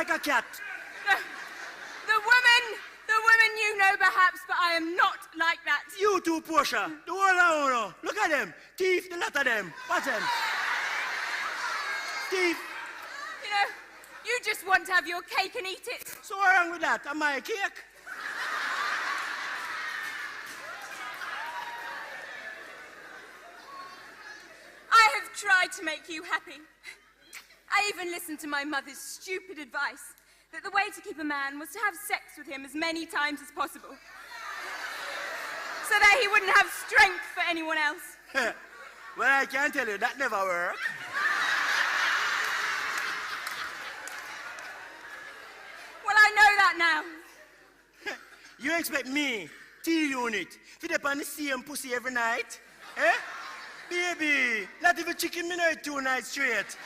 like a cat. The woman you know perhaps, but I am not like that. You too, Portia. The whole of you. Look at them. Thief, the lot of them. Watch them. Thief. You know, you just want to have your cake and eat it. So what's wrong with that? Am I a cake? I have tried to make you happy. I even listened to my mother's stupid advice that the way to keep a man was to have sex with him as many times as possible, so that he wouldn't have strength for anyone else. Well, I can tell you, that never worked. Well, I know that now. You expect me, T-Unit, to dip on the same pussy every night? Eh? Baby, not even chicken me know it 2 nights straight.